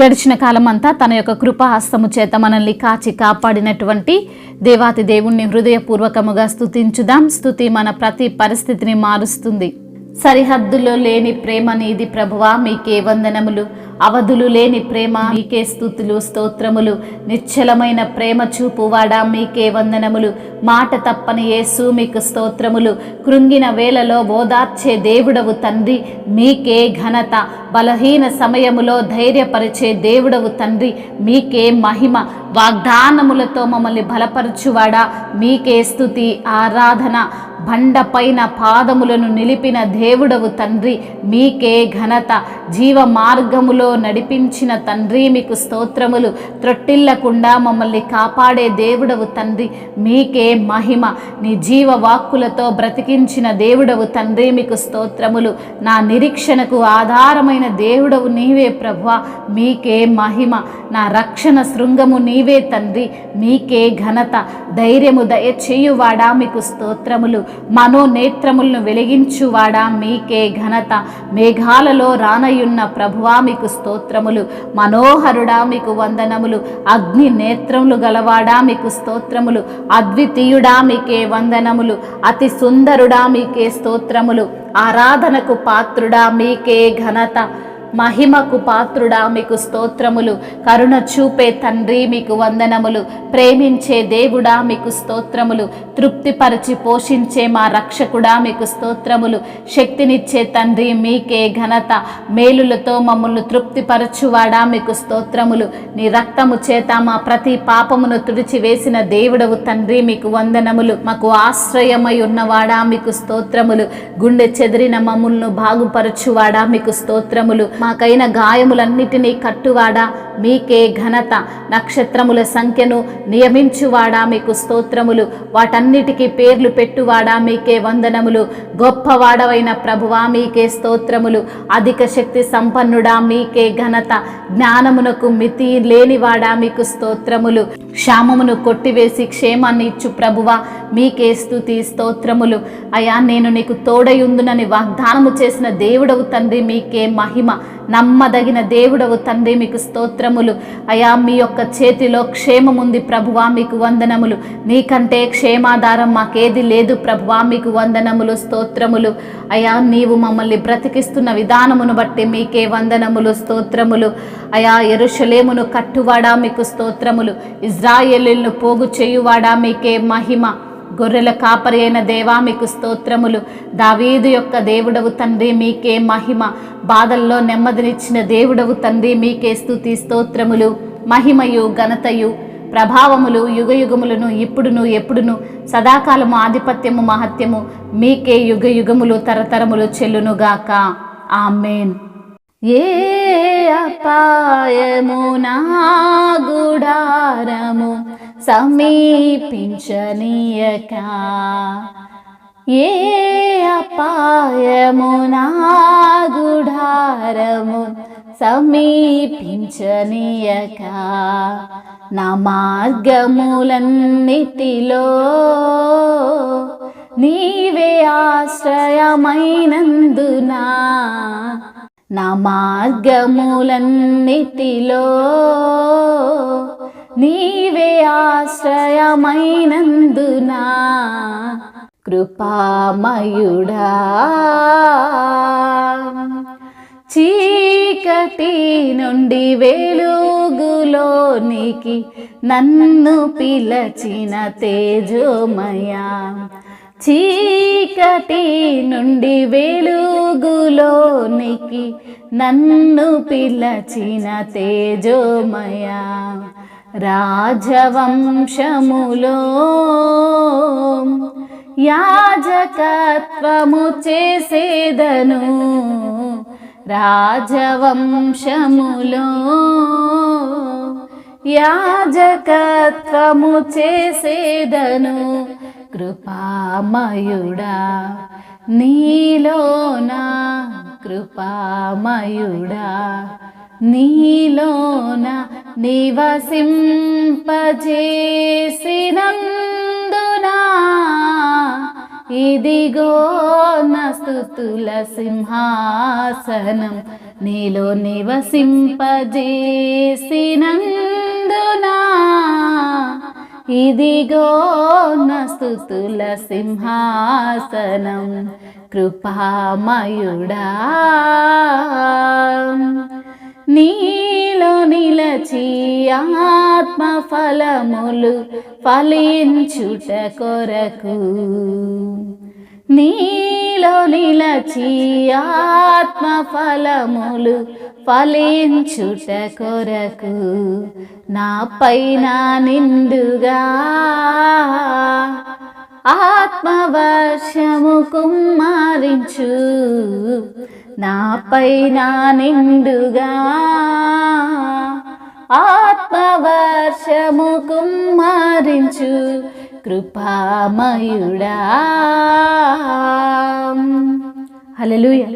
గడిచిన కాలమంతా తన యొక్క కృపాహస్తము చేత మనల్ని కాచి కాపాడినటువంటి దేవాతి దేవుణ్ణి హృదయపూర్వకముగా స్తుతించుదాం. స్తుతి మన ప్రతి పరిస్థితిని మారుస్తుంది. సరిహద్దులో లేని ప్రేమ నీది ప్రభువా, మీకే వందనములు. అవధులు లేని ప్రేమ మీకే స్తుతులు స్తోత్రములు. నిశ్చలమైన ప్రేమ చూపువాడా, మీకే వందనములు. మాట తప్పని యేసు మీకు స్తోత్రములు. కృంగిన వేళలో ఓదార్చే దేవుడవు తండ్రి, మీకే ఘనత. బలహీన సమయములో ధైర్యపరిచే దేవుడవు తండ్రి, మీకే మహిమ. వాగ్దానములతో మమ్మల్ని బలపరచువాడా, మీకే స్తుతి ఆరాధన. బండపైన పాదములను నిలిపిన దేవుడవు తండ్రి, మీకే ఘనత. జీవ మార్గములో నడిపించిన తండ్రి, మీకు స్తోత్రములు. త్రొట్టిల్లకుండా మమ్మల్ని కాపాడే దేవుడవు తండ్రి, మీకే మహిమ. నీ జీవ వాక్కులతో బ్రతికించిన దేవుడవు తండ్రి, మీకు స్తోత్రములు. నా నిరీక్షణకు ఆధారమైన దేవుడవు నీవే ప్రభువా, మీకే మహిమ. నా రక్షణ శృంగము నీవే తండ్రి, మీకే ఘనత. ధైర్యము దయచేయువాడా, మీకు స్తోత్రములు. మనోనేత్రములను వెలిగించువాడా, మీకే ఘనత. మేఘాలలో రానయున్న ప్రభువా, మీకు స్తోత్రములు. మనోహరుడా, మీకు వందనములు. అగ్ని నేత్రములు గలవాడా, మీకు స్తోత్రములు. అద్వితీయుడా, మీకే వందనములు. అతి సుందరుడా, మీకే స్తోత్రములు. ఆరాధనకు పాత్రుడా, మీకే ఘనత. మహిమకు పాత్రుడా, మీకు స్తోత్రములు. కరుణ చూపే తండ్రి, మీకు వందనములు. ప్రేమించే దేవుడా, మీకు స్తోత్రములు. తృప్తిపరిచి పోషించే మా రక్షకుడా, మీకు స్తోత్రములు. శక్తినిచ్చే తండ్రి, మీకే ఘనత. మేలులతో మమ్మల్ని తృప్తిపరచువాడా, మీకు స్తోత్రములు. నీ రక్తము చేత మా ప్రతి పాపమును తుడిచివేసిన దేవుడవు తండ్రి, మీకు వందనములు. మాకు ఆశ్రయమై ఉన్నవాడా, మీకు స్తోత్రములు. గుండె చెదిరిన మమ్ములను బాగుపరచువాడా, మీకు స్తోత్రములు. మాకైన గాయములన్నిటినీ కట్టువాడా, మీకే ఘనత. నక్షత్రముల సంఖ్యను నియమించువాడా, మీకు స్తోత్రములు. వాటన్నిటికీ పేర్లు పెట్టువాడా, మీకే వందనములు. గొప్పవాడవైన ప్రభువా, మీకే స్తోత్రములు. అధిక శక్తి సంపన్నుడా, మీకే ఘనత. జ్ఞానమునకు మితి లేనివాడా, మీకు స్తోత్రములు. క్షామమును కొట్టివేసి క్షేమాన్ని ఇచ్చు ప్రభువా, మీకే స్తుతి స్తోత్రములు. అయా, నేను నీకు తోడయుందునని వాగ్దానము చేసిన దేవుడవు తండ్రి, మీకే మహిమ. నమ్మదగిన దేవుడవు తండ్రి, మీకు స్తోత్రములు. అయా, మీ యొక్క చేతిలో క్షేమముంది ప్రభువా, మీకు వందనములు. నీకంటే క్షేమాధారం మాకేది లేదు ప్రభువా, మీకు వందనములు స్తోత్రములు. అయా, నీవు మమ్మల్ని బ్రతికిస్తున్న విధానమును బట్టి మీకే వందనములు స్తోత్రములు. అయా, యెరూషలేమును కట్టువాడా, మీకు స్తోత్రములు. ఇజ్రాయేలును పోగు చేయువాడా, మీకే మహిమ. గొర్రెల కాపరి అయిన దేవా, మీకు స్తోత్రములు. దావీదు యొక్క దేవుడవు తండ్రి, మీకే మహిమ. బాధల్లో నెమ్మదినిచ్చిన దేవుడవు తండ్రి, మీకే స్తుతి స్తోత్రములు. మహిమయు ఘనతయు ప్రభావములు యుగయుగములను ఇప్పుడును ఎప్పుడును సదాకాలము ఆధిపత్యము మహత్యము మీకే యుగయుగములు తరతరములు చెల్లునుగాక. ఆమేన్. ఏ అపాయము నా గుడారము సమీపించనీయక, ఏ అపాయము నా గుడారము సమీపించనీయక, నా మార్గములన్నిటిలో నీవే ఆశ్రయమైనందునా, నా మార్గములన్నిటిలో నీవే ఆశ్రయమైనందునా, కృపామయుడా. చీకటి నుండి వెలుగులోనికి నన్ను పిలచిన తేజోమయా, చీకటి నుండి వెలుగులోనికి నన్ను పిలచిన తేజోమయా, రాజవంశములో యాజకత్వము చేసేదను, రాజవంశములో యాజకత్వము చేసేదను, కృపామయుడా నీలోన, కృపామయుడా నీలోన నివసింపజేసినందునా, ఇదిగో నా స్తుతుల సింహాసనం నీలో నివసింపజేసినందునా ఇదిగో నా స్తుతుల సింహాసనం కృపామయుడా. నీలో నిలచి ఆత్మ ఫలములు ఫలించుట కొరకు, నీలో నిలచి ఆత్మ ఫలములు ఫలించుట కొరకు నా పైన నిండుగా ఆత్మవర్షము కుమ్మరించు, నా పైన నిండుగా ఆత్మవర్షము కుమ్మరించు కృపామయుడా. హల్లెలూయా.